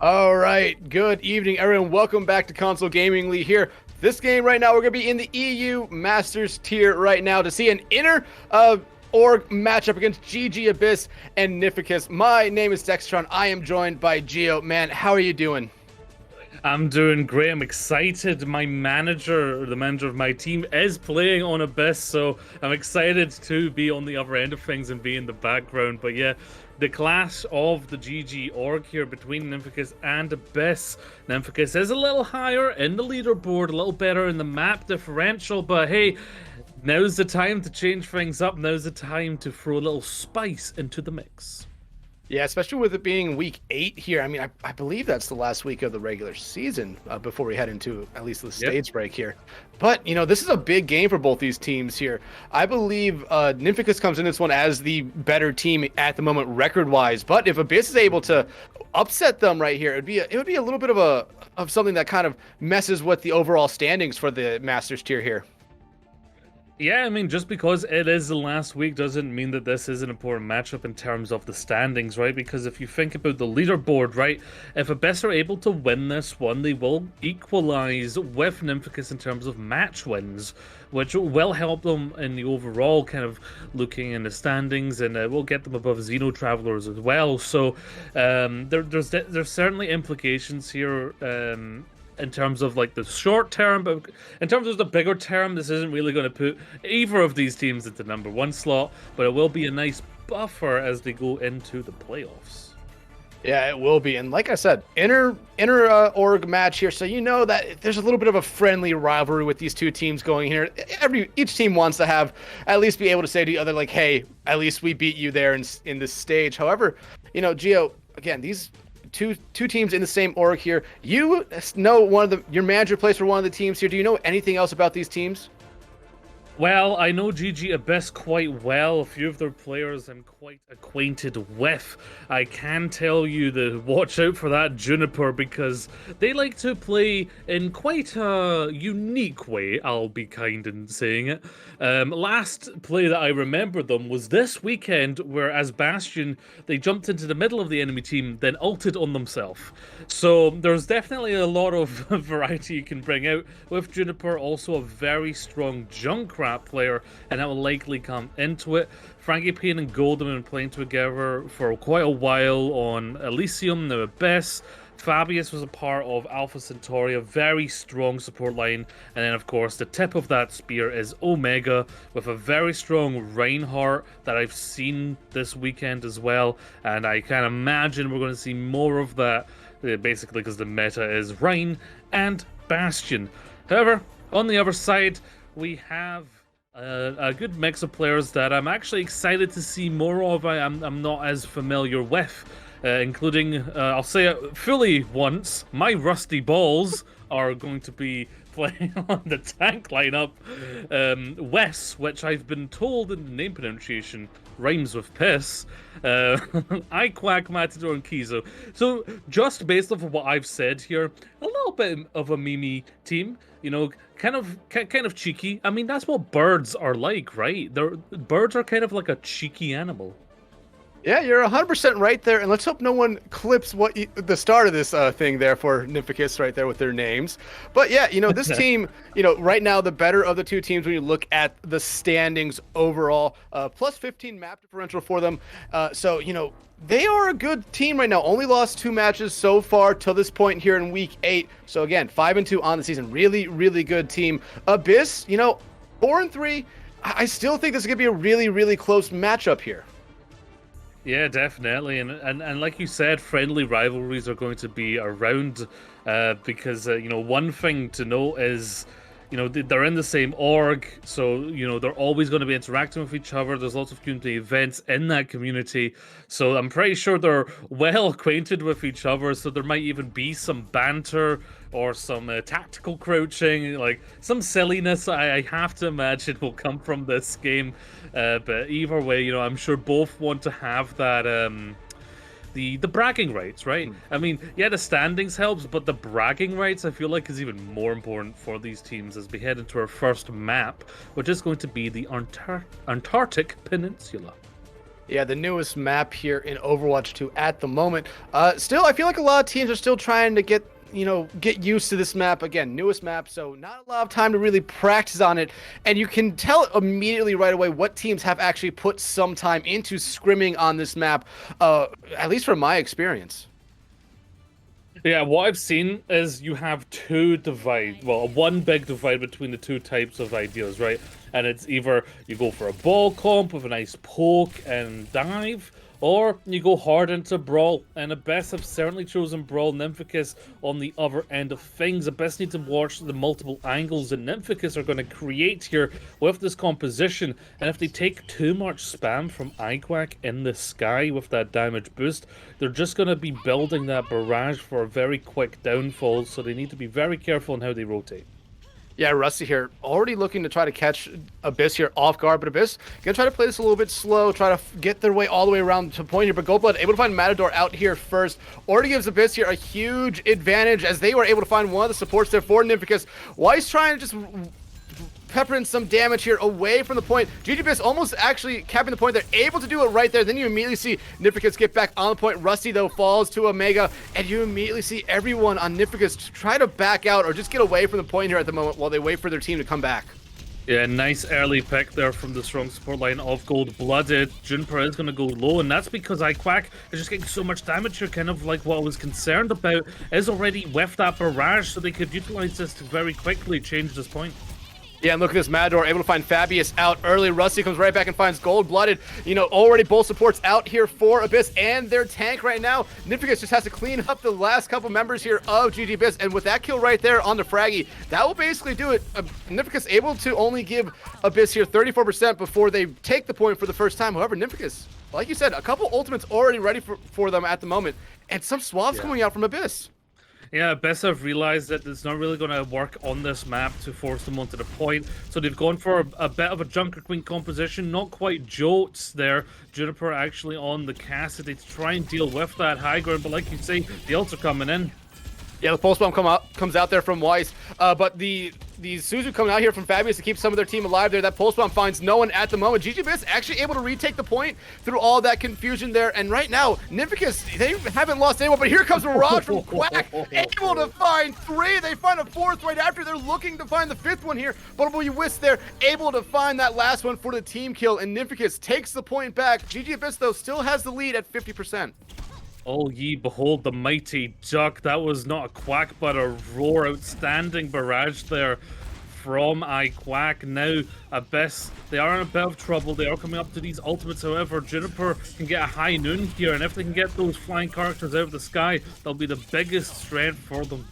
All right, good evening, everyone. Welcome back to Console Gaming League here. This game right now, we're going to be in the EU Masters tier right now to see an inner org matchup against GG Abyss and Nymphicus. My name is Dextron. I am joined by Geo. Man, how are you doing? I'm doing great. I'm excited. My manager, the manager of my team, is playing on Abyss, so I'm excited to be on the other end of things and be in the background. But yeah, the clash of the GG org here between Nymphicus and Abyss. Nymphicus is a little higher in the leaderboard, a little better in the map differential, but hey, now's the time to change things up. Now's the time to throw a little spice into the mix. Yeah, especially with it being week 8 here. I mean, I believe that's the last week of the regular season before we head into at least the stage break here. But, this is a big game for both these teams here. I believe Nymphicus comes in this one as the better team at the moment record-wise. But if Abyss is able to upset them right here, it would be a little bit of something that kind of messes with the overall standings for the Masters tier here. Yeah, I mean, just because it is the last week doesn't mean that this is an important matchup in terms of the standings, right? Because if you think about the leaderboard, right, if Abyss are able to win this one, they will equalize with Nymphicus in terms of match wins, which will help them in the overall kind of looking in the standings, and will get them above Xeno Travelers as well. So there's certainly implications here. In terms of like the short term, but in terms of the bigger term, this isn't really going to put either of these teams into the #1 slot, but it will be a nice buffer as they go into the playoffs. Yeah, it will be. And like I said, inner org match here. So that there's a little bit of a friendly rivalry with these two teams going here. Each team wants to have at least be able to say to the other, like, hey, at least we beat you there in this stage. However, Gio, again, these two teams in the same org here. You know your manager plays for one of the teams here. Do you know anything else about these teams? Well, I know GG Abyss quite well. A few of their players I'm quite acquainted with. I can tell you to watch out for that Juniper because they like to play in quite a unique way, I'll be kind in saying it. Last play that I remember them was this weekend where as Bastion, they jumped into the middle of the enemy team, then ulted on themselves. So there's definitely a lot of variety you can bring out with Juniper, also a very strong Junkrat player, and that will likely come into it. Frankie Payne and Golden have been playing together for quite a while on Elysium, now Abyss. Fabius was a part of Alpha Centauri, a very strong support line. And then, of course, the tip of that spear is Omega, with a very strong Reinhardt that I've seen this weekend as well. And I can imagine we're going to see more of that, basically because the meta is Rein and Bastion. However, on the other side, we have a good mix of players that I'm actually excited to see more of. I'm not as familiar with, including, I'll say it fully once, my rusty balls are going to be playing on the tank lineup. Wes, which I've been told in the name pronunciation rhymes with piss. I Quack, Matador, and Kizo. So just based off of what I've said here, a little bit of a Mimi team, kind of cheeky. I mean, that's what birds are like, right? Birds are kind of like a cheeky animal. Yeah, you're 100% right there, and let's hope no one clips the start of this thing there for Nymphicus right there with their names. But yeah, this team, right now the better of the two teams when you look at the standings overall, plus 15 map differential for them. So they are a good team right now. Only lost 2 matches so far till this point here in week 8. So again, 5-2 on the season. Really, really good team. Abyss, 4-3. I still think this is gonna be a really, really close matchup here. Yeah, definitely, and like you said, friendly rivalries are going to be around, because one thing to note is, they're in the same org, so they're always going to be interacting with each other. There's lots of community events in that community, so I'm pretty sure they're well acquainted with each other. So there might even be some banter or some tactical crouching, like some silliness. I have to imagine will come from this game, but either way, I'm sure both want to have that the bragging rights, right? I mean, yeah, the standings helps, but the bragging rights I feel like is even more important for these teams as we head into our first map, which is going to be the Antarctic Peninsula. Yeah, the newest map here in Overwatch 2 at the moment. Still, I feel like a lot of teams are still trying to get used to this map. Again, newest map, so not a lot of time to really practice on it. And you can tell immediately right away what teams have actually put some time into scrimming on this map, at least from my experience. Yeah, what I've seen is you have two divide, well, one big divide between the two types of ideas, right? And it's either you go for a ball comp with a nice poke and dive, or you go hard into Brawl. And Abyss have certainly chosen Brawl. Nymphicus on the other end of things. Abyss need to watch the multiple angles that Nymphicus are going to create here with this composition. And if they take too much spam from iQuack in the sky with that damage boost, they're just going to be building that barrage for a very quick downfall. So they need to be very careful in how they rotate. Yeah, Rusty here, already looking to try to catch Abyss here off guard, but Abyss gonna try to play this a little bit slow, try to get their way all the way around to point here, but Goldblood able to find Matador out here first. Already gives Abyss here a huge advantage as they were able to find one of the supports there for Nymphicus. Weiss trying to just pepper in some damage here away from the point. GGBiss almost actually capping the point. They're able to do it right there. Then you immediately see Nymphicus get back on the point. Rusty, though, falls to Omega, and you immediately see everyone on Nymphicus try to back out or just get away from the point here at the moment while they wait for their team to come back. Yeah, nice early pick there from the strong support line of Gold-Blooded. Juniper is going to go low, and that's because iQuack is just getting so much damage here, kind of like what I was concerned about, is already with that barrage, so they could utilize this to very quickly change this point. Yeah, and look at this Matador, able to find Fabius out early. Rusty comes right back and finds Gold-Blooded. Already both supports out here for Abyss and their tank right now. Nymphicus just has to clean up the last couple members here of GGBiss, and with that kill right there on the Fraggy, that will basically do it. Nymphicus able to only give Abyss here 34% before they take the point for the first time. However, Nymphicus, like you said, a couple ultimates already ready for them at the moment, and some swaps coming out from Abyss. Yeah, Abyss have realized that it's not really going to work on this map to force them onto the point. So they've gone for a bit of a Junker Queen composition, not quite Jotes there. Juniper actually on the Cassidy to try and deal with that high ground. But like you say, the ults are coming in. Yeah, the pulse bomb comes out there from Weiss, but the Suzu coming out here from Fabius to keep some of their team alive there. That pulse bomb finds no one at the moment. GGBiss actually able to retake the point through all that confusion there, and right now, Nymphicus, they haven't lost anyone, but here comes Mirage from Quack, able to find 3. They find a 4th right after. They're looking to find the 5th one here, but Weiss there, able to find that last one for the team kill, and Nymphicus takes the point back. GGBiss, though, still has the lead at 50%. Oh, ye behold the mighty duck. That was not a quack, but a roar. Outstanding barrage there from iQuack. Now, Abyss, they are in a bit of trouble. They are coming up to these ultimates. However, Juniper can get a high noon here, and if they can get those flying characters out of the sky, that'll be the biggest strength for them.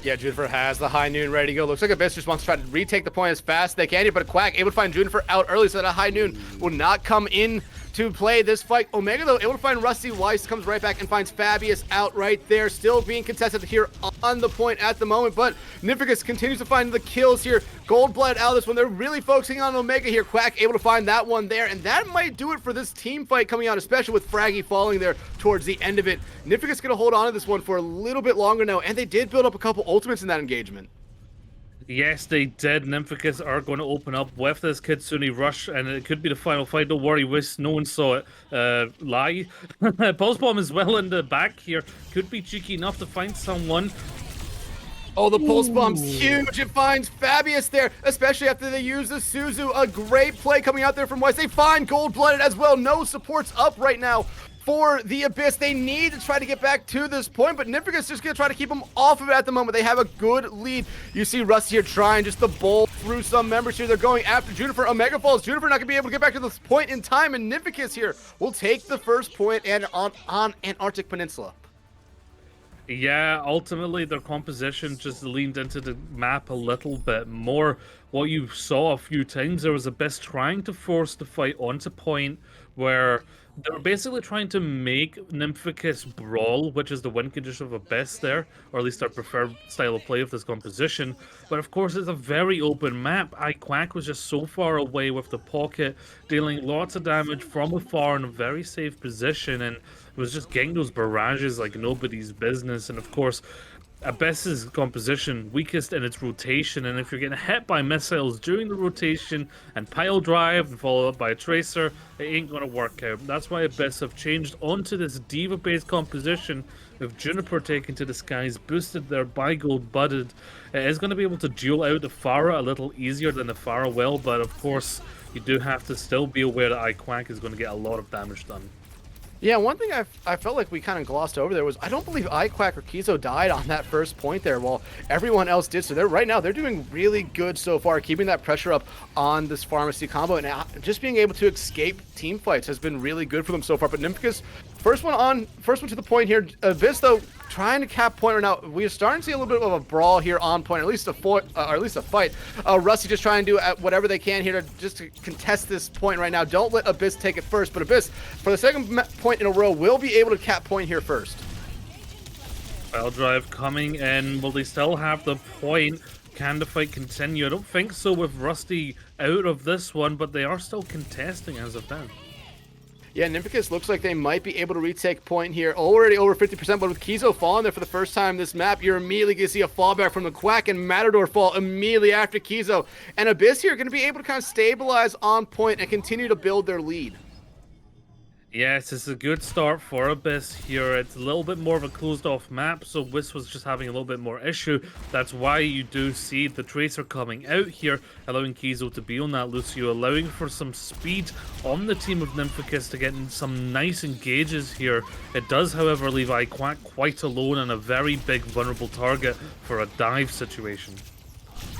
Yeah, Juniper has the high noon ready to go. Looks like Abyss just wants to try to retake the point as fast as they can here, but Quack able to find Juniper out early so that a high noon will not come in to play this fight. Omega, though, able to find Rusty. Weiss comes right back and finds Fabius out right there. Still being contested here on the point at the moment, but Nymphicus continues to find the kills here. Gold-Blooded out of this one. They're really focusing on Omega here. Quack able to find that one there, and that might do it for this team fight coming out, especially with Fraggy falling there towards the end of it. Nymphicus going to hold on to this one for a little bit longer now, and they did build up a couple ultimates in that engagement. Yes, they did. Nymphicus are going to open up with this Kitsune Rush, and it could be the final fight. Don't worry, Wiss, no one saw it. Lie. Pulse Bomb as well in the back here. Could be cheeky enough to find someone. Oh, the pulse bomb's huge. It finds Fabius there, especially after they use the Suzu. A great play coming out there from Weiss. They find Gold-Blooded as well. No supports up right now for the Abyss. They need to try to get back to this point, but Nymphicus just gonna try to keep them off of it at the moment. They have a good lead. You see Rusty here trying just to bowl through some members here. They're going after Juniper. Omega falls. Juniper not gonna be able to get back to this point in time, and Nymphicus here will take the first point and on Antarctic Peninsula. Yeah, ultimately their composition just leaned into the map a little bit more. What you saw a few times, there was Abyss trying to force the fight onto point where they were basically trying to make Nymphicus brawl, which is the win condition of Abyss there, or at least their preferred style of play of this composition. But of course, it's a very open map. iQuack was just so far away with the pocket, dealing lots of damage from afar in a very safe position, and was just getting those barrages like nobody's business. And of course, Abyss's composition weakest in its rotation, and if you're getting hit by missiles during the rotation and pile drive and followed up by a tracer, it ain't gonna work out. That's why Abyss have changed onto this diva-based composition with Juniper taken to the skies, boosted there by Gold Budded. It is going to be able to duel out the Pharah a little easier than the Pharah will, but of course you do have to still be aware that iQuack is going to get a lot of damage done. Yeah, one thing I felt like we kind of glossed over there was I don't believe iQuack or Kizo died on that first point there while everyone else did. So they're right now they're doing really good so far, keeping that pressure up on this pharmacy combo, and just being able to escape team fights has been really good for them so far. But Nymphicus, first one to the point here. Abyss though trying to cap point right now. We are starting to see a little bit of a brawl here on point, or at least a fight. Rusty just trying to do whatever they can here to contest this point right now. Don't let Abyss take it first, but Abyss for the second point in a row will be able to cap point here first. Pile drive coming in. Will they still have the point? Can the fight continue? I don't think so with Rusty out of this one, but they are still contesting as of now. Yeah, Nymphicus looks like they might be able to retake point here. Already over 50%, but with Kizo falling there for the first time this map, you're immediately going to see a fallback from the Quack and Matador fall immediately after Kizo. And Abyss here going to be able to kind of stabilize on point and continue to build their lead. Yes, it's a good start for Abyss here. It's a little bit more of a closed-off map, so Wiz was just having a little bit more issue. That's why you do see the Tracer coming out here, allowing Kizo to be on that Lucio, allowing for some speed on the team of Nymphicus to get in some nice engages here. It does, however, leave iQuack quite alone and a very big vulnerable target for a dive situation.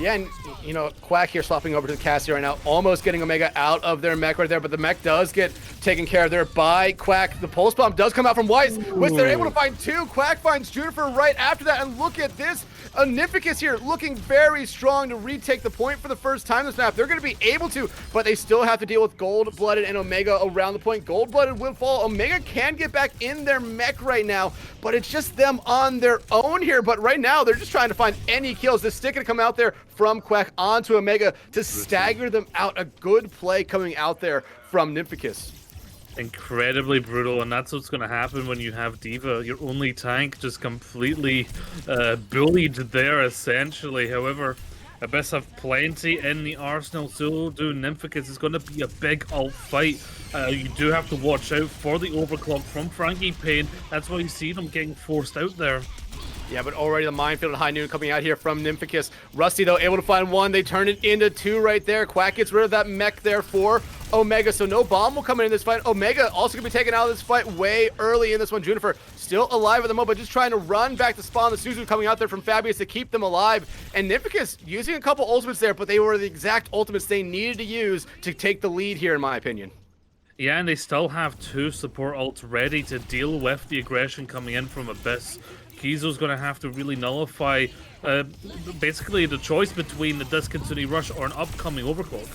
Yeah, and you know, Quack here swapping over to the Cassie right now, almost getting Omega out of their mech right there, but the mech does get taken care of there by Quack. The pulse bomb does come out from Weiss, which they're able to find two. Quack finds Juniper right after that, and look at this. Nymphicus here looking very strong to retake the point for the first time this map. They're going to be able to, but they still have to deal with Gold-Blooded and Omega around the point. Gold-Blooded will fall. Omega can get back in their mech right now, but it's just them on their own here. But right now, they're just trying to find any kills. The stick going to come out there from Quack onto Omega to stagger them out. A good play coming out there from Nymphicus. Incredibly brutal, and that's what's going to happen when you have D.Va, your only tank, just completely bullied there, essentially. However, Abyss have plenty in the arsenal, so do Nymphicus. It's going to be a big ult fight. You do have to watch out for the overclock from Frankie Payne. That's why you see them getting forced out there. Yeah, but already the minefield at high noon coming out here from Nymphicus. Rusty, though, able to find one. They turn it into two right there. Quack gets rid of that mech there for Omega, so no bomb will come in this fight. Omega also going to be taken out of this fight way early in this one. Juniper still alive at the moment, but just trying to run back to spawn. The Suzu coming out there from Fabius to keep them alive. And Nymphicus using a couple ultimates there, but they were the exact ultimates they needed to use to take the lead here, in my opinion. Yeah, and they still have two support ults ready to deal with the aggression coming in from Abyss. Kizo's going to have to really nullify basically the choice between the discontinued rush or an upcoming overclock.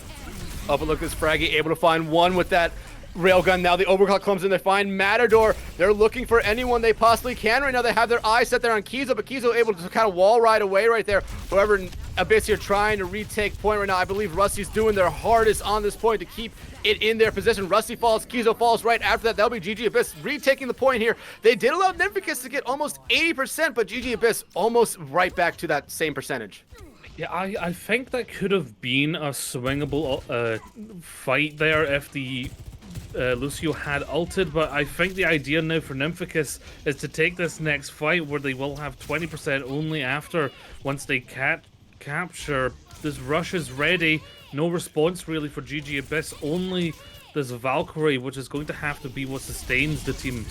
Oh, but look, this Fraggy able to find one with that railgun. Now the overclock comes in. They find Matador. They're looking for anyone they possibly can right now. They have their eyes set there on Kizo, but Kizo able to kind of wall ride away right there. However, Abyss here trying to retake point right now. I believe Rusty's doing their hardest on this point to keep it in their position. Rusty falls, Kizo falls right after that. That'll be GG Abyss retaking the point here. They did allow Nymphicus to get almost 80%, but GG Abyss almost right back to that same percentage. Yeah, I think that could have been a swingable fight there if the Lucio had ulted, but I think the idea now for Nymphicus is to take this next fight where they will have 20% only after once they capture. This rush is ready. No response really for GG Abyss, only this Valkyrie, which is going to have to be what sustains the team.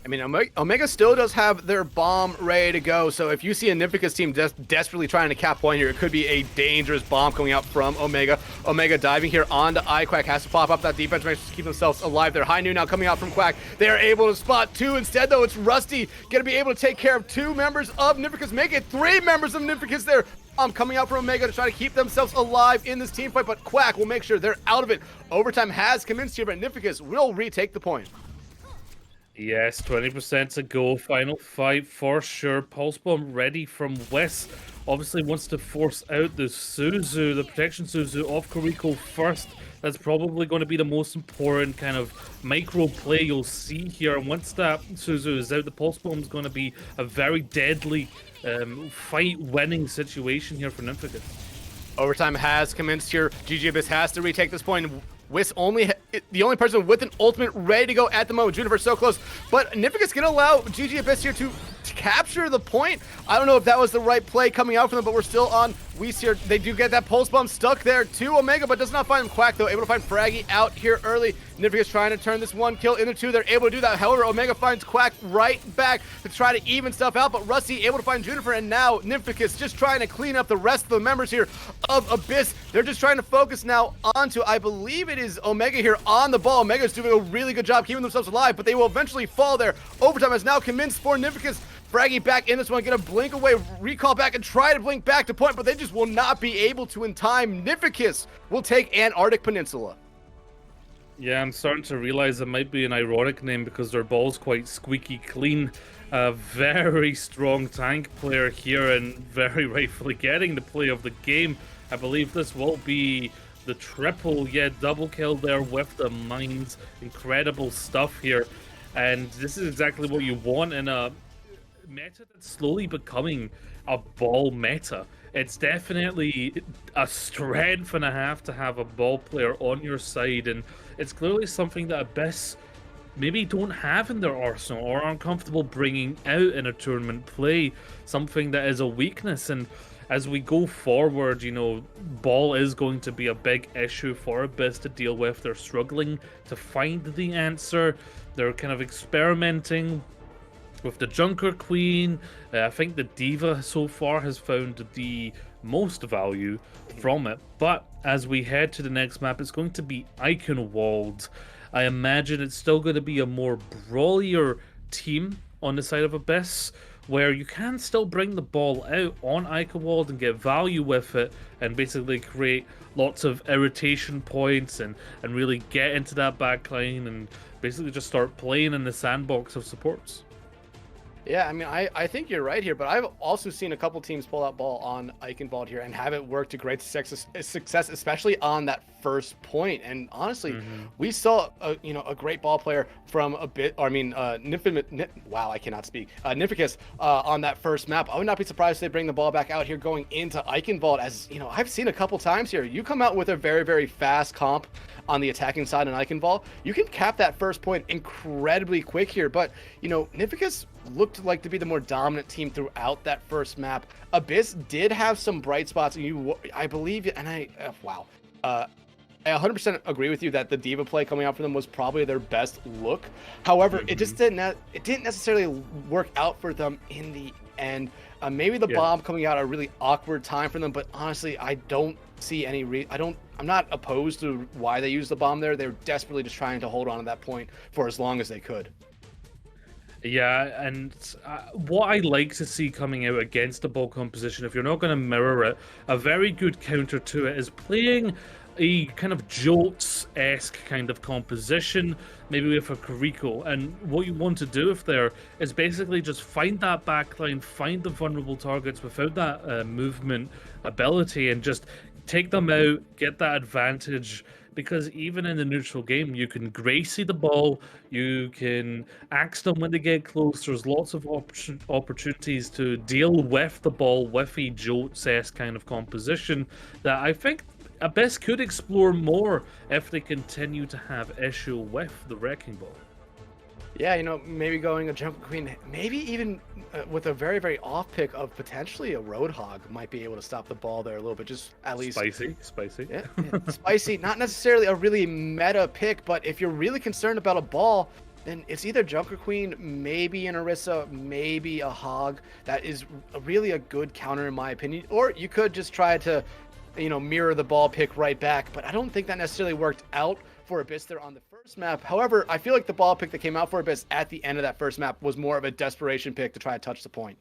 I mean, Omega still does have their bomb ready to go, so if you see a Nymphicus team just desperately trying to cap point here, it could be a dangerous bomb coming out from Omega. Omega diving here onto iQuack, has to pop up that defense to keep themselves alive. They're high noon now coming out from Quack. They are able to spot two. Instead, though, it's Rusty going to be able to take care of two members of Nymphicus, make it three members of Nymphicus there. Coming out from Omega to try to keep themselves alive in this team fight, but Quack will make sure they're out of it. Overtime has commenced here, but Nymphicus will retake the point. Yes, 20% to go. Final fight for sure. Pulse Bomb ready from West. Obviously wants to force out the Suzu, the protection Suzu off Kuriko first. That's probably going to be the most important kind of micro play you'll see here. And once that Suzu is out, the Pulse Bomb is going to be a very deadly fight-winning situation here for Nymphicus. Overtime has commenced here. GG Abyss has to retake this point. Whis the only person with an ultimate ready to go at the moment. Juniper so close, but Nymphicus gonna allow GG Abyss here to capture the point. I don't know if that was the right play coming out from them, but we're still on Whis here. They do get that pulse bomb stuck there to Omega, but does not find him. Quack though, able to find Fraggy out here early. Nymphicus trying to turn this one kill into two. They're able to do that. However, Omega finds Quack right back to try to even stuff out, but Rusty able to find Juniper, and now Nymphicus just trying to clean up the rest of the members here of Abyss. They're just trying to focus now onto, I believe it is Omega here on the ball. Omega's doing a really good job keeping themselves alive, but they will eventually fall there. Overtime has now commenced for Nymphicus. Fraggy back in this one, gonna blink away, recall back, and try to blink back to point, but they just will not be able to in time. Nymphicus will take Antarctic Peninsula. Yeah, I'm starting to realize it might be an ironic name because their ball's quite squeaky clean. A very strong tank player here and very rightfully getting the play of the game. I believe this will be the triple, double kill there with the mines. Incredible stuff here. And this is exactly what you want in a meta that's slowly becoming a ball meta. It's definitely a strength and a half to have a ball player on your side, and it's clearly something that Abyss maybe don't have in their arsenal or aren't comfortable bringing out in a tournament play, something that is a weakness. And as we go forward, you know, ball is going to be a big issue for Abyss to deal with. They're struggling to find the answer. They're kind of experimenting with the Junker Queen. I think the Diva so far has found the most value from it. But as we head to the next map, it's going to be Eichenwald. I imagine it's still going to be a more brawlier team on the side of Abyss, where you can still bring the ball out on Eichenwald and get value with it and basically create lots of irritation points and really get into that backline and basically just start playing in the sandbox of supports. Yeah, I mean, I think you're right here, but I've also seen a couple teams pull out ball on Eichenwald here and have it work to great success, especially on that first point. And honestly, we saw a great ball player from wow, I cannot speak. Nymphicus on that first map. I would not be surprised if they bring the ball back out here going into Eichenwald. As you know, I've seen a couple times here. You come out with a very, very fast comp on the attacking side in Eichenwald, you can cap that first point incredibly quick here. But you know, Nymphicus looked like to be the more dominant team throughout that first map. Abyss did have some bright spots, and I believe, and wow. I 100% agree with you that the Diva play coming out for them was probably their best look. However, it just didn't necessarily work out for them in the end. Maybe the bomb coming out at a really awkward time for them, but honestly, I don't see any I'm not opposed to why they used the bomb there. They were desperately just trying to hold on to that point for as long as they could. Yeah, and what I like to see coming out against the ball composition, if you're not going to mirror it, a very good counter to it is playing a kind of Jolts-esque kind of composition, maybe with a Kuriko. And what you want to do if there is basically just find that backline, find the vulnerable targets without that movement ability, and just take them out, get that advantage. Because even in the neutral game, you can Gracie the ball, you can axe them when they get close. There's lots of opportunities to deal with the ball with a Jolts-esque kind of composition that I think Abyss could explore more if they continue to have issue with the Wrecking Ball. Yeah, you know, maybe going a Junker Queen, maybe even with a very, very off pick of potentially a Roadhog might be able to stop the ball there a little bit, just at least. Spicy. Yeah, spicy. Not necessarily a really meta pick, but if you're really concerned about a ball, then it's either Junker Queen, maybe an Orisa, maybe a Hog. That is really a good counter in my opinion. Or you could just try to, mirror the ball pick right back, but I don't think that necessarily worked out for Abyss there on the first map. However, I feel like the ball pick that came out for Abyss at the end of that first map was more of a desperation pick to try to touch the point.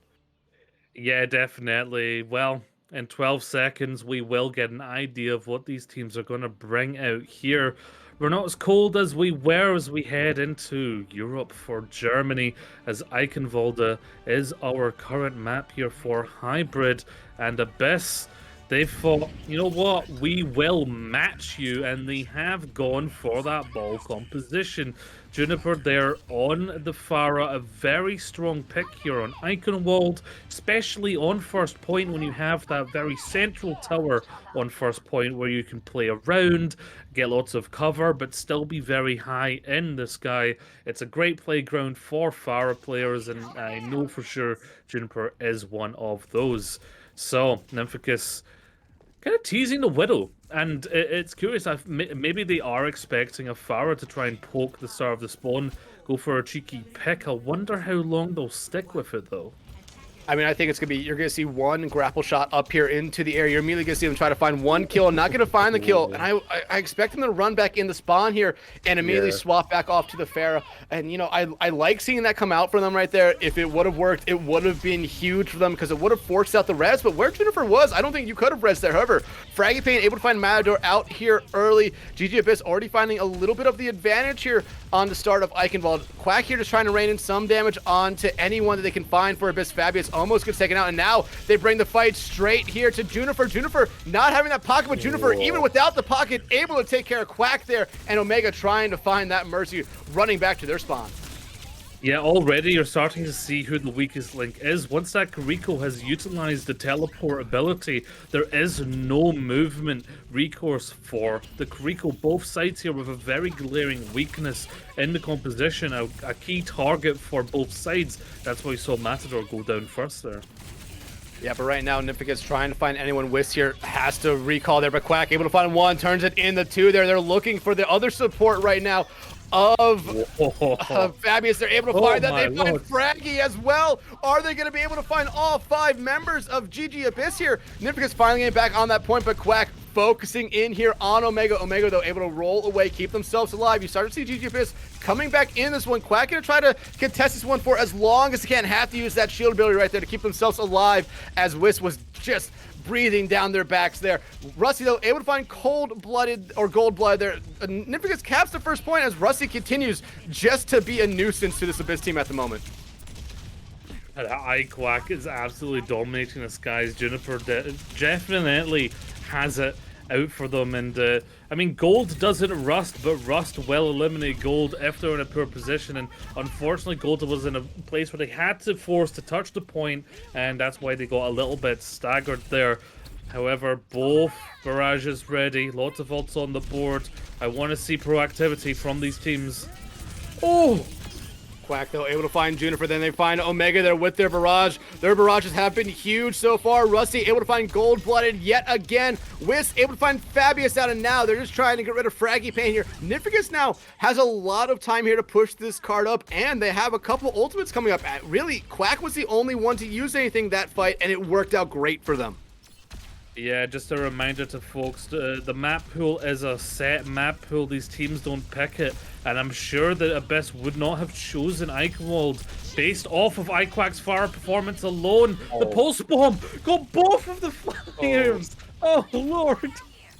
Yeah, definitely. Well, in 12 seconds, we will get an idea of what these teams are going to bring out here. we're not as cold as we were as we head into Europe for Germany, as Eichenwalde is our current map here for Hybrid, and Abyss, they thought, you know what, we will match you, and they have gone for that ball composition. Juniper there on the Pharah, a very strong pick here on Eichenwald, especially on first point when you have that very central tower on first point where you can play around, get lots of cover, but still be very high in the sky. It's a great playground for Pharah players, and I know for sure Juniper is one of those. So, Nymphicus kind of teasing the Widow, and it's curious. Maybe they are expecting a Pharah to try and poke the start of the spawn, go for a cheeky pick. I wonder how long they'll stick with it, though. I mean, I think it's going to be, you're going to see one grapple shot up here into the air. You're immediately going to see them try to find one kill, not going to find the kill. And I expect them to run back in the spawn here and immediately swap back off to the Pharah. And, you know, I like seeing that come out for them right there. If it would have worked, it would have been huge for them because it would have forced out the res. But where Juniper was, I don't think you could have res there. However, Fraggypain able to find Matador out here early. GG Abyss already finding a little bit of the advantage here on the start of Eichenwald. Quack here just trying to rain in some damage onto anyone that they can find for Abyss. Fabius almost gets taken out, and now they bring the fight straight here to Juniper. Juniper not having that pocket, but Juniper, even without the pocket, able to take care of Quack there, and Omega trying to find that Mercy, running back to their spawn. Yeah, already you're starting to see who the weakest link is. Once that Kiriko has utilized the teleport ability, there is no movement recourse for the Kiriko. Both sides here with a very glaring weakness in the composition, a key target for both sides. That's why we saw Matador go down first there. Yeah, but right now, Nymphicus trying to find anyone. Whis here has to recall there, but Quack able to find one, turns it in the two there. They're looking for the other support right now of Fabius. They're able to find that. They find Fraggy as well. Are they going to be able to find all 5 members of GG Abyss here? Nymphicus finally getting back on that point, but Quack focusing in here on Omega. Omega, though, able to roll away, keep themselves alive. You start to see GG Abyss coming back in this one. Quack going to try to contest this one for as long as they can. Have to use that shield ability right there to keep themselves alive, as Whis was just breathing down their backs there. Rusty, though, able to find cold-blooded or gold-blooded there. Nymphicus caps the first point as Rusty continues just to be a nuisance to this Abyss team at the moment. Quack is absolutely dominating the skies. Juniper definitely has it out for them, and I mean, gold doesn't rust, but rust will eliminate gold if they're in a poor position, and unfortunately gold was in a place where they had to force to touch the point, and that's why they got a little bit staggered there. However, both barrages ready, lots of ults on the board. I want to see proactivity from these teams. Oh! Quack, though, able to find Juniper. Then they find Omega there with their barrage. Their barrages have been huge so far. Rusty able to find gold-blooded yet again. Whis able to find Fabius out, and now they're just trying to get rid of Fraggypain here. Nymphicus now has a lot of time here to push this card up, and they have a couple ultimates coming up. Really, Quack was the only one to use anything that fight, and it worked out great for them. Yeah, just a reminder to folks, the map pool is a set map pool. These teams don't pick it, and I'm sure that Abyss would not have chosen Eichenwald based off of Iquack's fire performance alone. The pulse bomb got both of the flyers. Oh lord.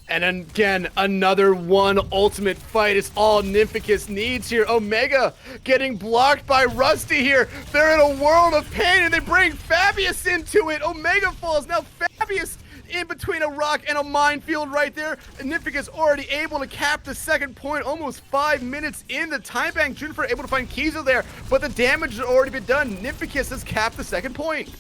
And again, another one ultimate fight is all Nymphicus needs here. Omega getting blocked by Rusty here. They're in a world of pain, and they bring Fabius into it. Omega falls. Now Fabius in between a rock and a minefield right there. Nymphicus already able to cap the second point, almost 5 minutes in the time bank. Juniper able to find Kiesel there, but the damage has already been done. Nymphicus has capped the second point.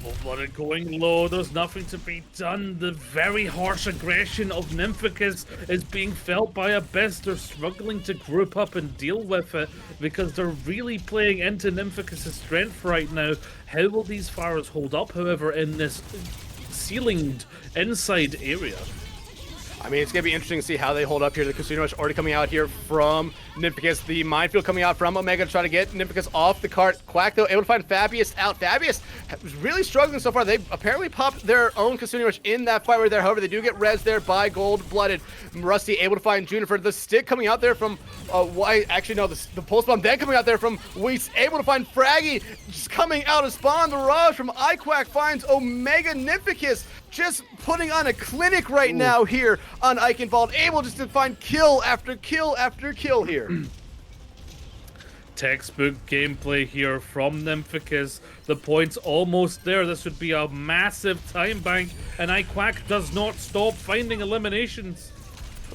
Cold-blooded going low, there's nothing to be done. The very harsh aggression of Nymphicus is being felt by Abyss. They're struggling to group up and deal with it because they're really playing into Nymphicus' strength right now. How will these fires hold up, however, in this ceilinged inside area? I mean, it's going to be interesting to see how they hold up here. The Casino Rush already coming out here from Nymphicus. The minefield coming out from Omega to try to get Nymphicus off the cart. Quack, though, able to find Fabius out. Fabius was really struggling so far. They apparently popped their own Casino Rush in that fight right there. However, they do get res there by Gold-Blooded. Rusty able to find Juniper. The stick coming out there from, the pulse bomb then coming out there from Weiss. Able to find Fraggy just coming out of spawn. The Raj from Iquack finds Omega. Nymphicus just putting on a clinic right now here on Eichenwald, able just to find kill after kill after kill here. Textbook gameplay here from Nymphicus. The point's almost there. This would be a massive time bank, and iQuack does not stop finding eliminations.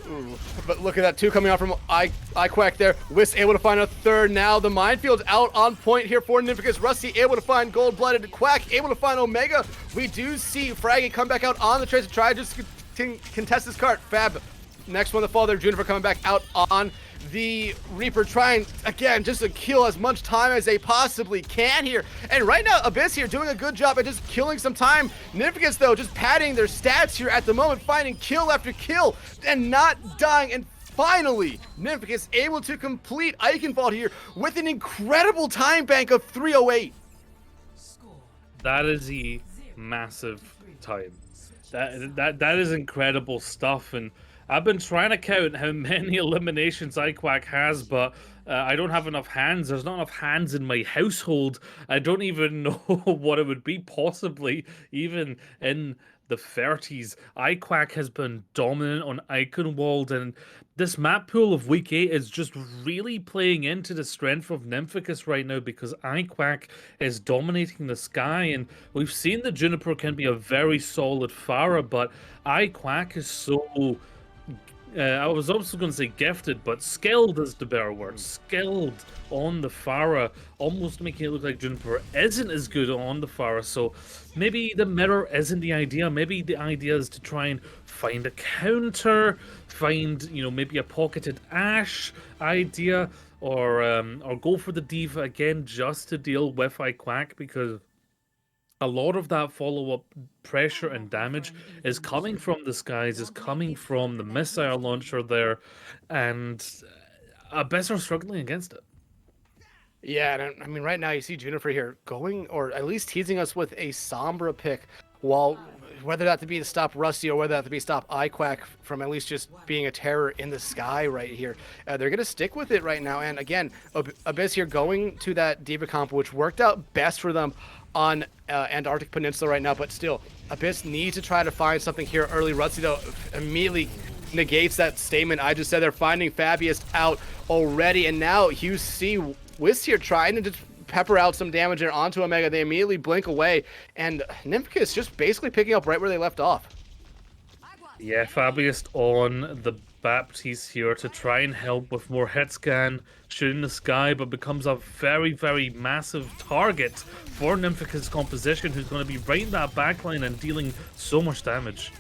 Ooh, but look at that, two coming out from iQuack there. Wisp able to find a third now. The Minefield's out on point here for Nymphicus. Rusty able to find Gold-Blooded. Quack able to find Omega. We do see Fraggy come back out on the trace to try to just contest this cart. Fab, next one to fall there. Juniper coming back out on the Reaper, trying again just to kill as much time as they possibly can here. And right now, Abyss here doing a good job at just killing some time. Nymphicus though just padding their stats here at the moment, finding kill after kill and not dying. And finally, Nymphicus able to complete Eichenwald here with an incredible time bank of 308. That is a massive time. That is incredible stuff, and I've been trying to count how many eliminations iQuack has, but I don't have enough hands. There's not enough hands in my household. I don't even know what it would be, possibly even in the 30s. iQuack has been dominant on Eichenwald, and this map pool of week 8 is just really playing into the strength of Nymphicus right now, because iQuack is dominating the sky, and we've seen the Juniper can be a very solid Pharah, but iQuack is so... I was also going to say gifted, but skilled is the better word. Skilled on the Pharah, almost making it look like Juniper isn't as good on the Pharah. So maybe the mirror isn't the idea. Maybe the idea is to try and find a counter, find, you know, maybe a pocketed Ashe idea, or go for the Diva again just to deal with iQuack, because a lot of that follow-up pressure and damage is coming from the skies, is coming from the missile launcher there, and Abyss are struggling against it. Yeah, and I mean, right now you see Juniper here going, or at least teasing us with a Sombra pick, while whether that to be to stop Rusty or whether that to be stop iQuack from at least just being a terror in the sky right here. They're going to stick with it right now, and again, Abyss here going to that Diva comp, which worked out best for them on Antarctic Peninsula right now, but still, Abyss needs to try to find something here early. Rusty, though, immediately negates that statement I just said. They're finding Fabius out already, and now you see Wisp here trying to just pepper out some damage there onto Omega. They immediately blink away, and Nymphicus just basically picking up right where they left off. Yeah, Fabius on the Baptiste here to try and help with more hit scan, shooting the sky, but becomes a very, very massive target for Nymphicus' composition, who's going to be right in that backline and dealing so much damage.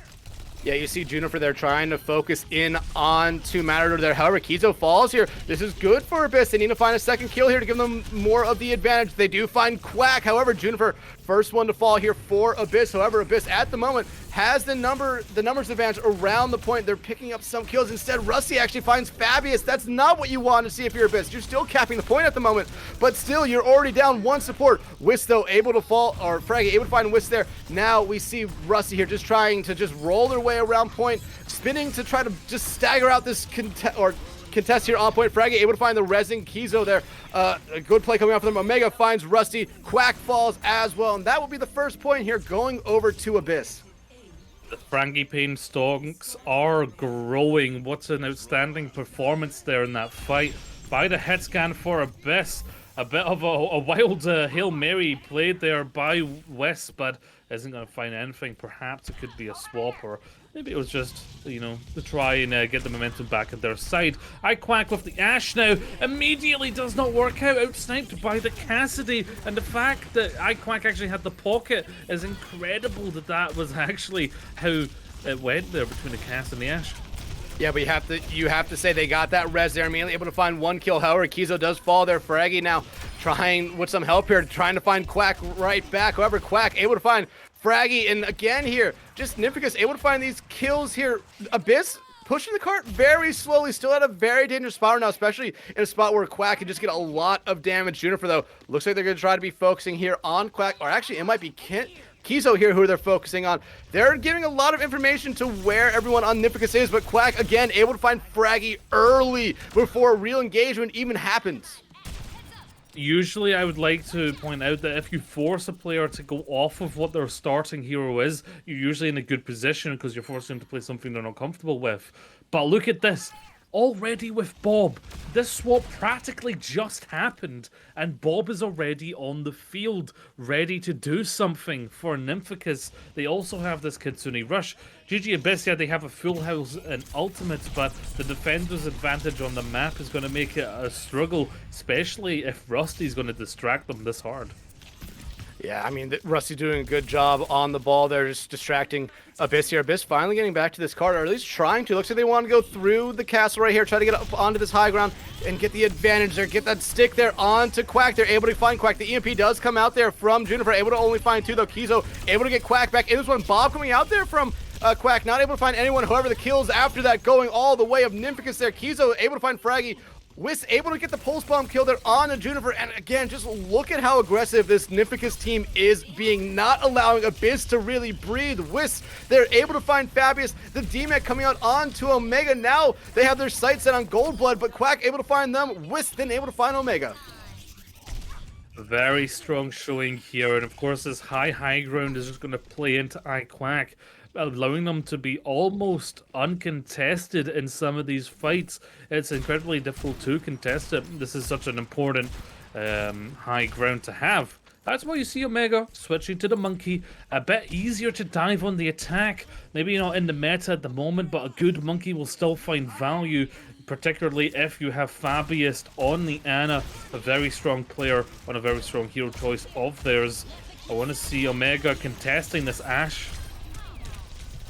Yeah, you see Juniper there trying to focus in on to Matador there. However, Kizo falls here. This is good for Abyss. They need to find a second kill here to give them more of the advantage. They do find Quack. However, Juniper, first one to fall here for Abyss. However, Abyss at the moment has the numbers advantage around the point. They're picking up some kills. Instead, Rusty actually finds Fabius. That's not what you want to see if you're Abyss. You're still capping the point at the moment, but still, you're already down one support. Wisp, though, able to fall, or Fraggy able to find Wisp there. Now we see Rusty here just trying to just roll their way around point, spinning to try to just stagger out this contest here on point. Fraggy able to find the resin Kizo there. A good play coming out for them. Omega finds Rusty. Quack falls as well, and that will be the first point here going over to Abyss. The Frangipane stonks are growing. What's an outstanding performance there in that fight by the hit scan for Abyss. A bit of a wild Hail Mary played there by Wisp, but isn't going to find anything. Perhaps it could be a swap, or maybe it was just, you know, to try and get the momentum back at their side. iQuack with the Ashe now immediately does not work out, outsniped by the Cassidy, and the fact that iQuack actually had the pocket is incredible. That was actually how it went there between the Cass and the Ashe. Yeah, but you have to say they got that res there, immediately able to find one kill. However, Kizo does fall there. Fraggy now trying with some help here, trying to find Quack right back. However, Quack able to find Fraggy, and again here, just Nymphicus able to find these kills here. Abyss pushing the cart very slowly, still at a very dangerous spot right now, especially in a spot where Quack can just get a lot of damage. Juniper, though, looks like they're going to try to be focusing here on Quack, or actually it might be Kizo here who they're focusing on. They're giving a lot of information to where everyone on Nymphicus is, but Quack again able to find Fraggy early before real engagement even happens. Usually, I would like to point out that if you force a player to go off of what their starting hero is, you're usually in a good position because you're forcing them to play something they're not comfortable with. But look at this. Already with Bob, this swap practically just happened, and Bob is already on the field, ready to do something for Nymphicus. They also have this Kitsune Rush. GG Abyss, yeah, they have a full house and ultimate, but the defender's advantage on the map is going to make it a struggle, especially if Rusty's going to distract them this hard. Yeah, I mean, Rusty doing a good job on the ball there, just distracting Abyss here. Abyss finally getting back to this card, or at least trying to. Looks like they want to go through the castle right here, try to get up onto this high ground and get the advantage there, get that stick there onto Quack. They're able to find Quack. The EMP does come out there from Juniper, able to only find 2 though. Kizo able to get Quack back in this one. Bob coming out there from Quack, not able to find anyone. However, the kills after that going all the way of Nymphicus there. Kizo able to find Fraggy. Whis able to get the pulse bomb kill there on a Juniper, and again, just look at how aggressive this Nymphicus team is being, not allowing Abyss to really breathe. Whis, they're able to find Fabius, the DMAC coming out onto Omega. Now they have their sights set on Goldblood, but Quack able to find them. Whis then able to find Omega. Very strong showing here, and of course this high ground is just going to play into iQuack, allowing them to be almost uncontested in some of these fights. It's incredibly difficult to contest it. This is such an important high ground to have. That's why you see Omega switching to the monkey. A bit easier to dive on the attack. Maybe not in the meta at the moment, but a good monkey will still find value, particularly if you have Fabius on the Ana, a very strong player on a very strong hero choice of theirs. I want to see Omega contesting this Ashe.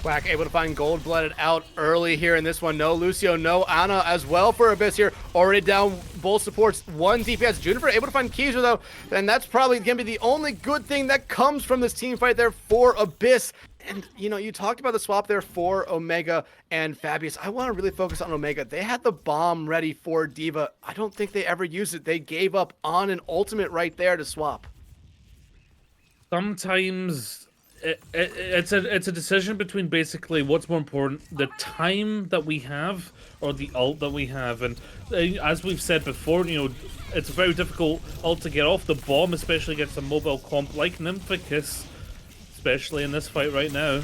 Quack able to find Gold-Blooded out early here in this one. No Lucio, no Ana as well for Abyss here. Already down both supports, 1 DPS. Juniper able to find Kizer though, and that's probably going to be the only good thing that comes from this team fight there for Abyss. And, you know, you talked about the swap there for Omega and Fabius. I want to really focus on Omega. They had the bomb ready for D.Va. I don't think they ever used it. They gave up on an ultimate right there to swap. Sometimes it's a decision between basically what's more important, the time that we have or the ult that we have. And as we've said before, you know, it's very difficult ult to get off the bomb, especially against a mobile comp like Nymphicus, especially in this fight right now.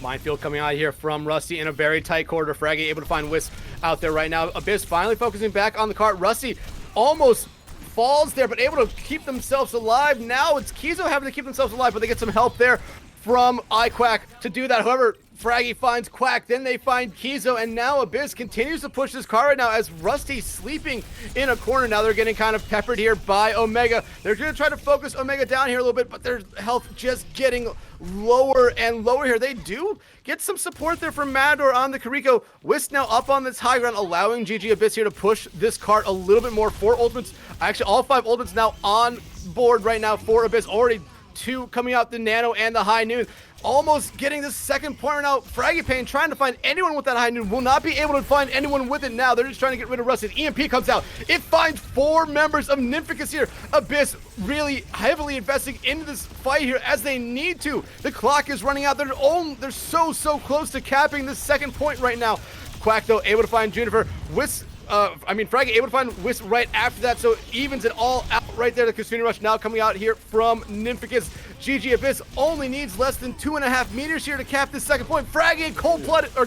Minefield coming out here from Rusty in a very tight corridor. Fraggy able to find Wisp out there right now. Abyss finally focusing back on the cart. Rusty almost falls there, but able to keep themselves alive. Now it's Kizo having to keep themselves alive, but they get some help there from iQuack to do that. However, Fraggy finds Quack, then they find Kizo, and now Abyss continues to push this car right now as Rusty's sleeping in a corner. Now they're getting kind of peppered here by Omega. They're going to try to focus Omega down here a little bit, but their health just getting lower and lower here. They do get some support there from Mador on the Kariko. Whisk now up on this high ground, allowing GG Abyss here to push this cart a little bit more. 4 ultimates, actually all 5 ultimates now on board right now for Abyss. Already 2 coming out, the Nano and the High Noon. Almost getting the second point now. Fraggy trying to find anyone with that High Noon. Will not be able to find anyone with it now. They're just trying to get rid of Rusty. EMP comes out. It finds 4 members of Nymphicus here. Abyss really heavily investing into this fight here as they need to. The clock is running out. They're so close to capping this second point right now. Quack though able to find Juniper. Fraggy able to find Wisp right after that, so evens it all out right there. The Kitsune Rush now coming out here from Nymphicus. GG Abyss only needs less than 2.5 meters here to cap this second point. Fraggy and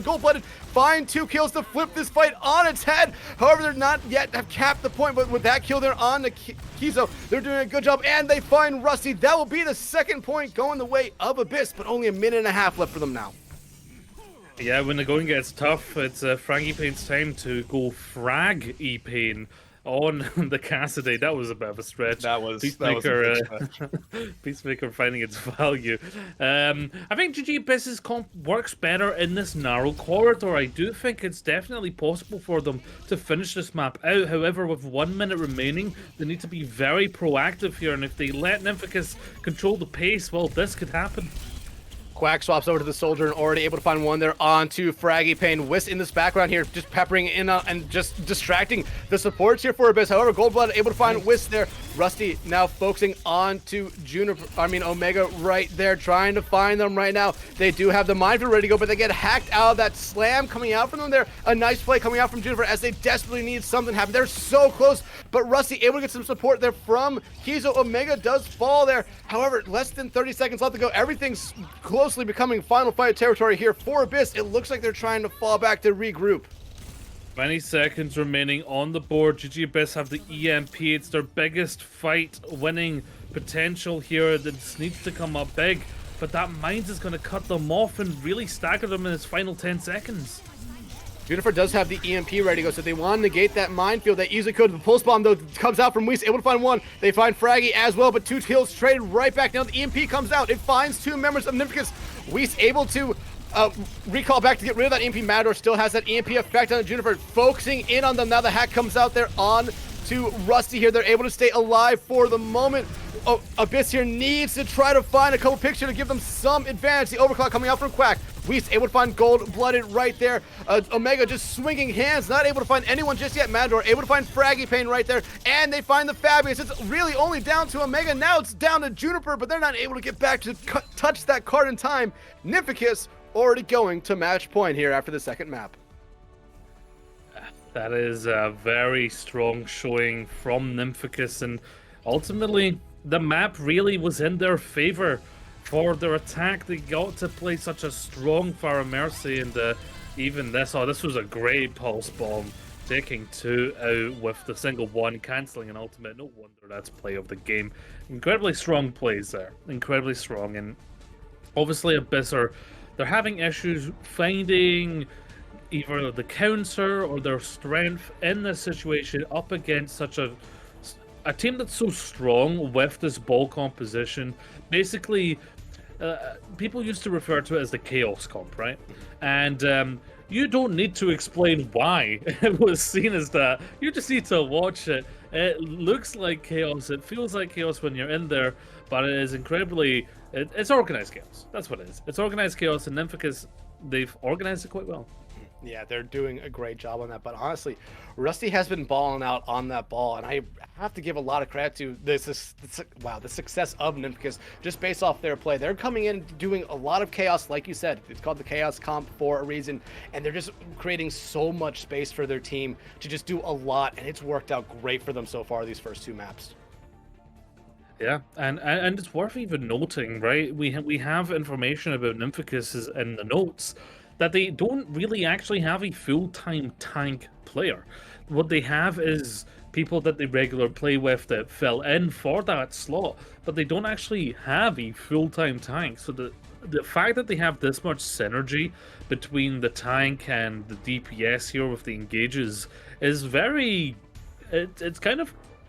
Gold-Blooded find 2 kills to flip this fight on its head. However, they're not yet have capped the point, but with that kill there on the Kizo, they're doing a good job, and they find Rusty. That will be the second point going the way of Abyss, but only a minute and a half left for them now. Yeah, when the going gets tough, it's Fraggy Pain's time to go frag E-Pain on the Cassidy. That was a bit of a stretch. Peacemaker finding its value. I think GG Abyss's comp works better in this narrow corridor. I do think it's definitely possible for them to finish this map out. However, with 1 minute remaining, they need to be very proactive here, and if they let Nymphicus control the pace, well, this could happen. Quack swaps over to the soldier and already able to find one there onto Fraggy Pain. Wisp in this background here, just peppering in and just distracting the supports here for Abyss. However, Goldblood able to find Wisp there. Rusty now focusing on to Omega right there, trying to find them right now. They do have the minefield ready to go, but they get hacked out of that slam coming out from them there. A nice play coming out from Juniper as they desperately need something to happen. They're so close, but Rusty able to get some support there from Kizo. Omega does fall there. However, less than 30 seconds left to go. Everything's closely becoming final fight territory here for Abyss. It looks like they're trying to fall back to regroup. 20 seconds remaining on the board. GG Abyss have the EMP. It's their biggest fight winning potential here. This needs to come up big, but that Mines is going to cut them off and really stagger them in its final 10 seconds. Juniper does have the EMP ready to go, so they want to negate that minefield. They easily could. The pulse bomb, though, comes out from Weiss, able to find one. They find Fraggy as well, but 2 kills traded right back. Now the EMP comes out. It finds 2 members of Nymphicus. Weiss able to recall back to get rid of that EMP. Matador still has that EMP effect on Juniper, focusing in on them. Now the hack comes out there on to Rusty here. They're able to stay alive for the moment. Oh, Abyss here needs to try to find a couple picks to give them some advantage. The overclock coming out from Quack. Weiss able to find Gold-Blooded right there. Omega just swinging hands, not able to find anyone just yet. Matador able to find Fraggy Pain right there, and they find the Fabius. It's really only down to Omega. Now it's down to Juniper, but they're not able to get back to touch that card in time. Nymphicus already going to match point here after the second map. That is a very strong showing from Nymphicus, and ultimately the map really was in their favor for their attack. They got to play such a strong Fire Mercy, and even this was a great pulse bomb, taking 2 out with the single one, cancelling an ultimate. No wonder that's play of the game. Incredibly strong plays there, incredibly strong, and obviously Abyss they're having issues finding either the counter or their strength in this situation up against such a team that's so strong with this ball composition. Basically, people used to refer to it as the Chaos comp, right? And you don't need to explain why it was seen as that. You just need to watch it. It looks like chaos. It feels like chaos when you're in there, but it is incredibly... It's organized chaos. That's what it is. It's organized chaos, and Nymphicus, they've organized it quite well. Yeah, they're doing a great job on that. But honestly, Rusty has been balling out on that ball, and I have to give a lot of credit to the success of Nymphicus just based off their play. They're coming in doing a lot of chaos, like you said. It's called the Chaos Comp for a reason, and they're just creating so much space for their team to just do a lot, and it's worked out great for them so far these first 2 maps. Yeah, and it's worth even noting, right? We have information about Nymphicus in the notes that they don't really actually have a full-time tank player. What they have is people that they regularly play with that fill in for that slot, but they don't actually have a full-time tank. So the fact that they have this much synergy between the tank and the DPS here with the engages is very...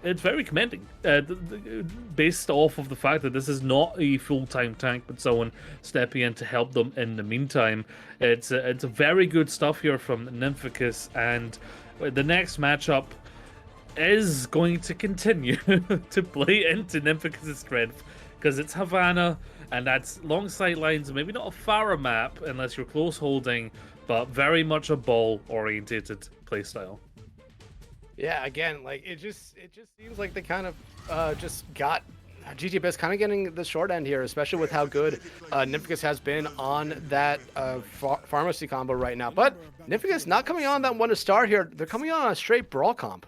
It's very commending, based off of the fact that this is not a full-time tank, but someone stepping in to help them in the meantime. It's a very good stuff here from Nymphicus, and the next matchup is going to continue to play into Nymphicus' strength, because it's Havana, and that's long sight lines, maybe not a Farah map unless you're close holding, but very much a ball-orientated playstyle. Yeah, again, like it just seems like they kind of just got GG Abyss kind of getting the short end here, especially with how good Nymphicus has been on that pharmacy combo right now. But Nymphicus not coming on that one to start here. They're coming on a straight brawl comp.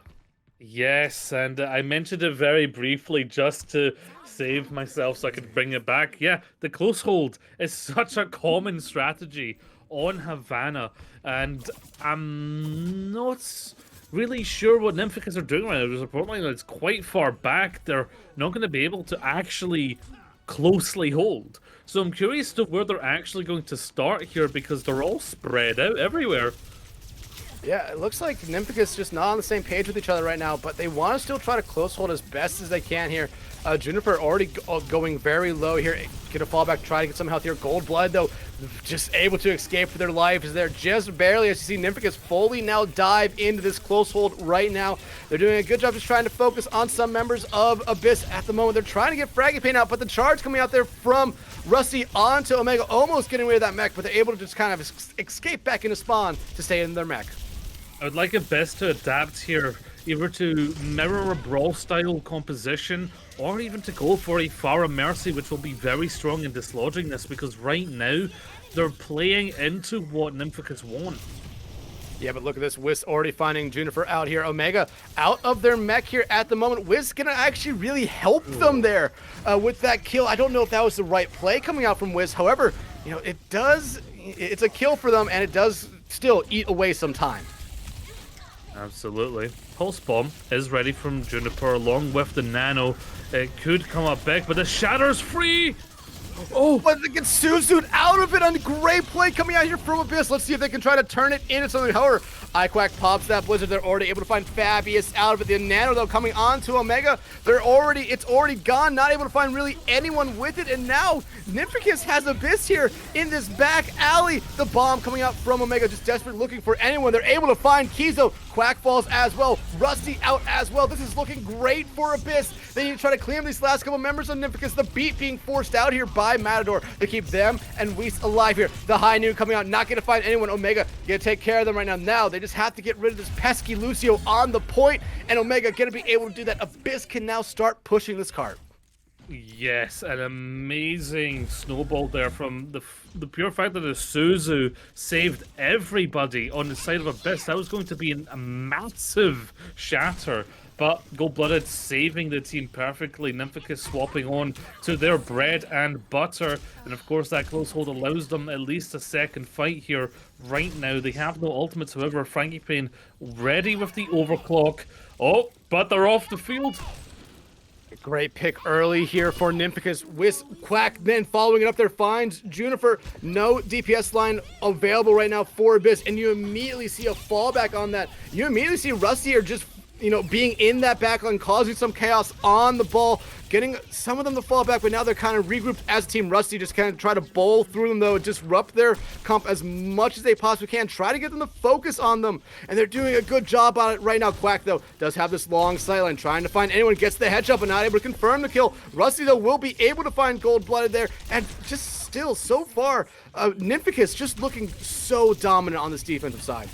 Yes, and I mentioned it very briefly just to save myself so I could bring it back. Yeah, the close hold is such a common strategy on Havana, and I'm not really sure what Nymphicus are doing right now. There's a report line that's quite far back. They're not going to be able to actually closely hold. So I'm curious to where they're actually going to start here, because they're all spread out everywhere. Yeah, it looks like Nymphicus just not on the same page with each other right now, but they want to still try to close hold as best as they can here. Juniper already going very low here. Gonna fall back, try to get some health here. Gold Blood, though, just able to escape for their lives there just barely. As you see, Nymphicus fully now dive into this close hold right now. They're doing a good job just trying to focus on some members of Abyss at the moment. They're trying to get Fraggy Pain out, but the charge coming out there from Rusty onto Omega, almost getting rid of that mech, but they're able to just kind of escape back into spawn to stay in their mech. I would like Abyss to adapt here, either to mirror a brawl style composition, or even to go for a Pharah Mercy, which will be very strong in dislodging this, because right now they're playing into what Nymphicus want. Yeah, but look at this. Wiz already finding Juniper out here. Omega out of their mech here at the moment. Wiz gonna actually really help them there with that kill. I don't know if that was the right play coming out from Wiz. However, you know, it's a kill for them, and it does still eat away some time. Absolutely. Pulse Bomb is ready from Juniper along with the Nano. It could come up big, but the Shatter's free! Oh, but they get Suzu'd out of it on great play coming out here from Abyss. Let's see if they can try to turn it into something. However, Iquack pops that Blizzard. They're already able to find Fabius out of it. The Nano, though, coming on to Omega. It's already gone. Not able to find really anyone with it. And now Nymphicus has Abyss here in this back alley. The bomb coming out from Omega, just desperate looking for anyone. They're able to find Kizo. Quack falls as well. Rusty out as well. This is looking great for Abyss. They need to try to clean up these last couple members of Nymphicus. The beat being forced out here by Matador to keep them and Weiss alive here. The high noon coming out, not going to find anyone. Omega going to take care of them right now. Now they just have to get rid of this pesky Lucio on the point, and Omega going to be able to do that. Abyss can now start pushing this cart. Yes, an amazing snowball there from the pure fact that the Suzu saved everybody on the side of Abyss. That was going to be a massive shatter. But Gold-Blooded saving the team perfectly. Nymphicus swapping on to their bread and butter. And of course, that close hold allows them at least a second fight here right now. They have no ultimates, however. Frankie Payne ready with the overclock. Oh, but they're off the field. Great pick early here for Nymphicus. Wiz, Quack, then following it up there finds Juniper. No DPS line available right now for Abyss. And you immediately see a fallback on that. You immediately see Rusty here just, you know, being in that backline, causing some chaos on the ball, getting some of them to fall back, but now they're kind of regrouped as a team. Rusty just kind of try to bowl through them, though, disrupt their comp as much as they possibly can, try to get them to focus on them, and they're doing a good job on it right now. Quack, though, does have this long sightline, trying to find anyone, gets the headshot, but not able to confirm the kill. Rusty, though, will be able to find Gold-Blooded there, and just still, so far, Nymphicus just looking so dominant on this defensive side.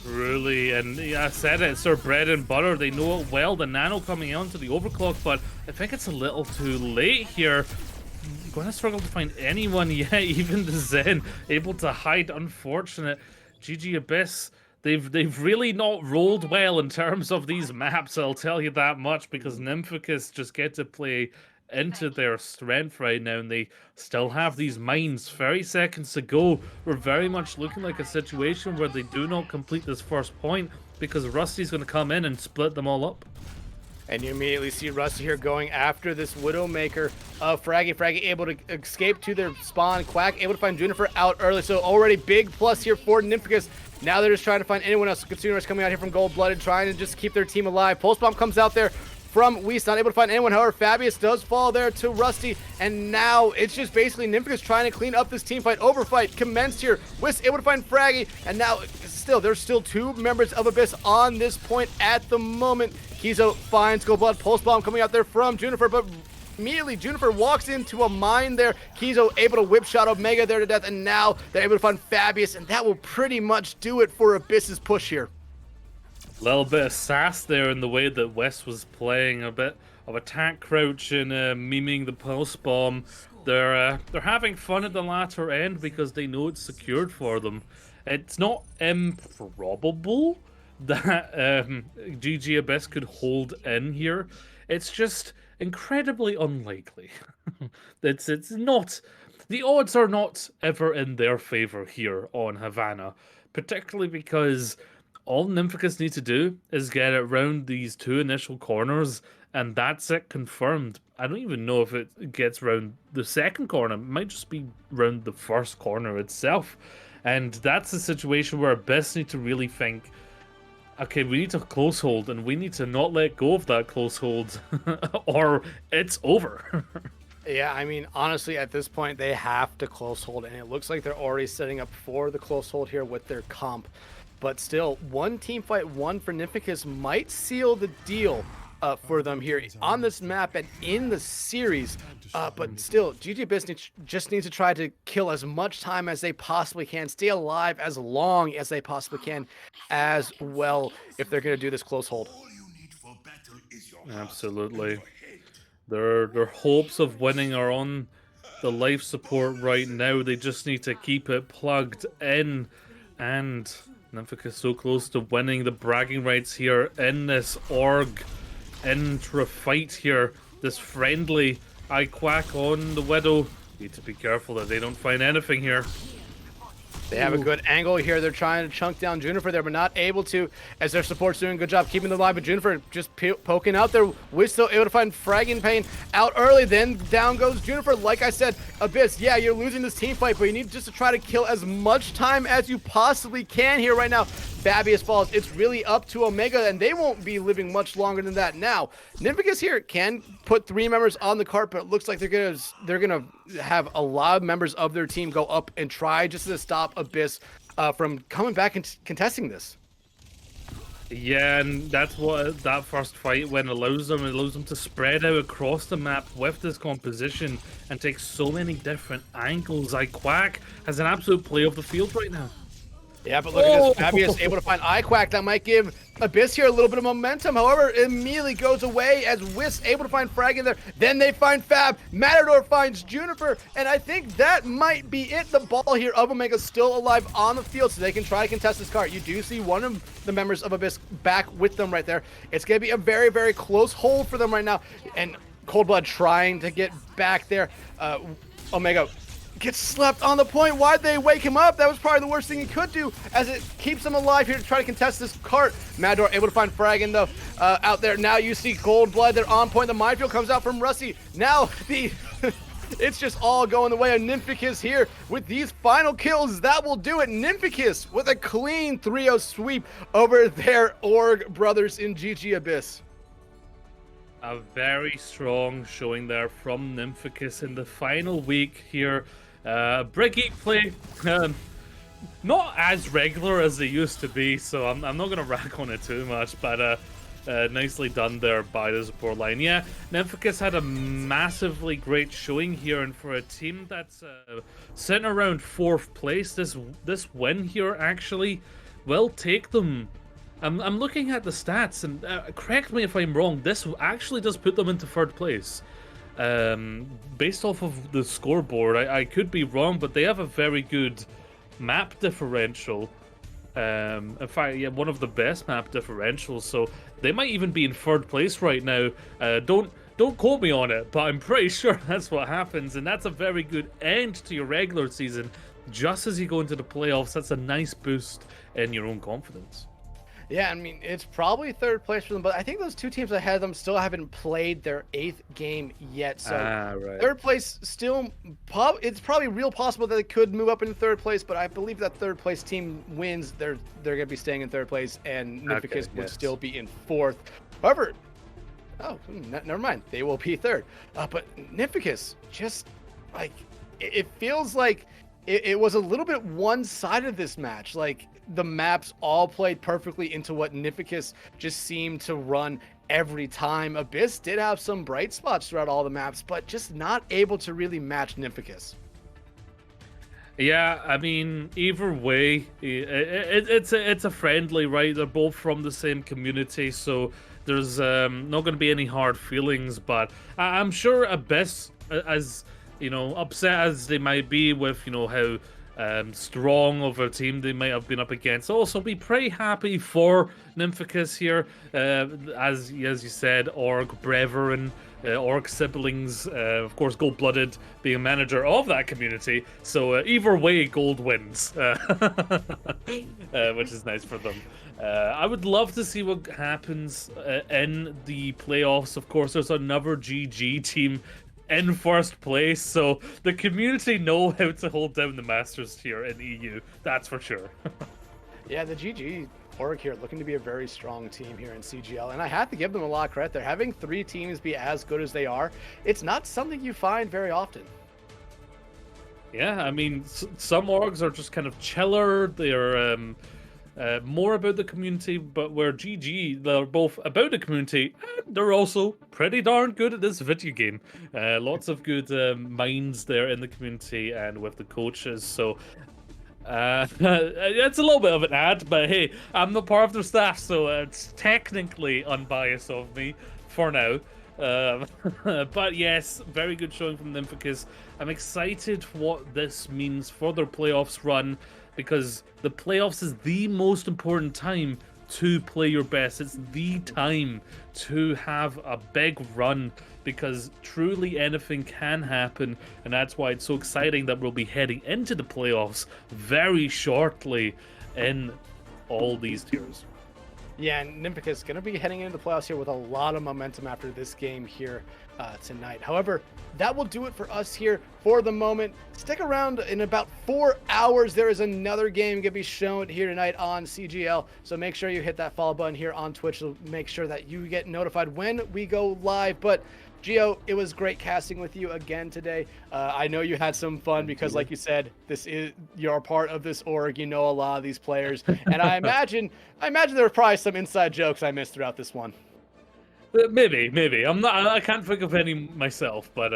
Really, and yeah, I said it, it's their bread and butter. They know it well. The Nano coming onto the overclock, but I think it's a little too late here. I'm going to struggle to find anyone yet, even the Zen able to hide. Unfortunate. GG Abyss. They've really not rolled well in terms of these maps, I'll tell you that much, because Nymphicus just get to play into their strength right now, and they still have these mines. 30 seconds to go. We're very much looking like a situation where they do not complete this first point, because Rusty's going to come in and split them all up. And you immediately see Rusty here going after this Widowmaker of Fraggy. Fraggy able to escape to their spawn. Quack able to find Juniper out early. So already big plus here for Nymphicus. Now they're just trying to find anyone else. Consumers coming out here from Gold-Blooded, trying to just keep their team alive. Pulse Bomb comes out there from Weiss, not able to find anyone. However, Fabius does fall there to Rusty, and now it's just basically Nymphicus trying to clean up this team fight. Overfight commenced here. Wiss able to find Fraggy, and now there's still two members of Abyss on this point at the moment. Kizo finds Gold-Blood. Pulse Bomb coming out there from Juniper, but immediately Juniper walks into a mine there. Kizo able to whip shot Omega there to death, and now they're able to find Fabius, and that will pretty much do it for Abyss's push here. Little bit of sass there in the way that West was playing, a bit of attack crouch and memeing the pulse bomb. They're having fun at the latter end because they know it's secured for them. It's not improbable that GG Abyss could hold in here. It's just incredibly unlikely. It's not. The odds are not ever in their favor here on Havana, particularly because all Nymphicus needs to do is get it around these two initial corners, and that's it, confirmed. I don't even know if it gets round the second corner. It might just be round the first corner itself. And that's a situation where Abyss need to really think, Okay, we need to close hold, and we need to not let go of that close hold, or it's over. Yeah, I mean, honestly, at this point, they have to close hold, and it looks like they're already setting up for the close hold here with their comp. But still, one team fight one for Nymphicus might seal the deal for them here on this map and in the series. But still, GG Business just needs to try to kill as much time as they possibly can, stay alive as long as they possibly can as well if they're going to do this close hold. Absolutely. Their hopes of winning are on the life support right now. They just need to keep it plugged in. And Nymphicus so close to winning the bragging rights here in this org intra fight here. This friendly eye quack on the Widow. Need to be careful that they don't find anything here. They have a good angle here. They're trying to chunk down Juniper there, but not able to, as their support's doing a good job keeping them alive. But Juniper just poking out there. We're still able to find Fragging Pain out early. Then down goes Juniper. Like I said, Abyss, yeah, you're losing this team fight, but you need just to try to kill as much time as you possibly can here right now. Fabius falls. It's really up to Omega, and they won't be living much longer than that. Now, Nymphicus here can put 3 members on the cart, but it looks like they're gonna have a lot of members of their team go up and try just to stop Abyss from coming back and contesting this. Yeah, and that's what that first fight when allows them. It allows them to spread out across the map with this composition and take so many different angles. Quack has an absolute play of the field right now. Yeah, but look at this. Fabius able to find Quack. That might give Abyss here a little bit of momentum. However, it immediately goes away as Whis able to find Frag in there. Then they find Fab. Matador finds Juniper. And I think that might be it. The ball here of Omega still alive on the field, so they can try to contest this cart. You do see one of the members of Abyss back with them right there. It's going to be a very, very close hold for them right now. And Coldblood trying to get back there. Omega gets slept on the point. Why'd they wake him up? That was probably the worst thing he could do, as it keeps him alive here to try to contest this cart. Matador able to find Fraggin though out there. Now you see Coldblood. They're on point. The minefield comes out from Rusty. Now the it's just all going the way of Nymphicus here with these final kills. That will do it. Nymphicus with a clean 3-0 sweep over their org brothers in GG Abyss. A very strong showing there from Nymphicus in the final week here. Briggy play, not as regular as they used to be, so I'm not going to rack on it too much, but nicely done there by the support line. Yeah, Nymphicus had a massively great showing here, and for a team that's sitting around 4th place, this win here actually will take them. I'm looking at the stats, and correct me if I'm wrong, this actually does put them into 3rd place. Based off of the scoreboard, I could be wrong, but they have a very good map differential. In fact, yeah, one of the best map differentials, so they might even be in 3rd place right now. Don't quote me on it, but I'm pretty sure that's what happens, and that's a very good end to your regular season. Just as you go into the playoffs, that's a nice boost in your own confidence. Yeah, I mean, it's probably 3rd place for them, but I think those 2 teams ahead of them still haven't played their 8th game yet. So right. 3rd place still, it's probably real possible that they could move up into 3rd place, but I believe that 3rd place team wins. They're going to be staying in 3rd place, and Nymphicus would still be in 4th. However, never mind. They will be 3rd. But Nymphicus, just like, it feels like it was a little bit one-sided this match. Like, the maps all played perfectly into what Nymphicus just seemed to run every time. Abyss did have some bright spots throughout all the maps, but just not able to really match Nymphicus. Yeah, I mean, either way, it's a friendly, right? They're both from the same community, so there's not going to be any hard feelings. But I'm sure Abyss, as you know, upset as they might be with how strong of a team they might have been up against, also be pretty happy for Nymphicus here, as you said, org brethren, org siblings, of course Gold-Blooded being a manager of that community, so either way Gold wins, which is nice for them. I would love to see what happens in the playoffs. Of course, there's another GG team in 1st place, so the community know how to hold down the Masters here in EU, that's for sure. Yeah, the GG org here looking to be a very strong team here in CGL, and I have to give them a lot of credit. They're having 3 teams be as good as they are. It's not something you find very often. Yeah, I mean, some orgs are just kind of chiller. They're more about the community, but where GG, they're both about the community, and they're also pretty darn good at this video game. Lots of good minds there in the community and with the coaches. So it's a little bit of an ad, but hey, I'm not part of their staff, so it's technically unbiased of me for now. But yes, very good showing from Nymphicus. I'm excited what this means for their playoffs run, because the playoffs is the most important time to play your best. It's the time to have a big run, because truly anything can happen, and that's why it's so exciting that we'll be heading into the playoffs very shortly in all these tiers. Yeah, and Nymphicus is going to be heading into the playoffs here with a lot of momentum after this game here tonight. However, that will do it for us here for the moment. Stick around. In about 4 hours, there is another game going to be shown here tonight on CGL. So make sure you hit that follow button here on Twitch to make sure that you get notified when we go live. But Gio, it was great casting with you again today. I know you had some fun because, like you said, you're a part of this org. You know a lot of these players, and I imagine there were probably some inside jokes I missed throughout this one. Maybe. I can't think of any myself, but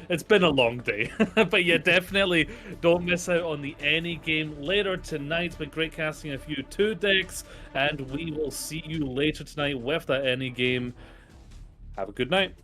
it's been a long day. But yeah, definitely don't miss out on the any game later tonight. It's been great casting a few 2 decks, and we will see you later tonight with that any game. Have a good night.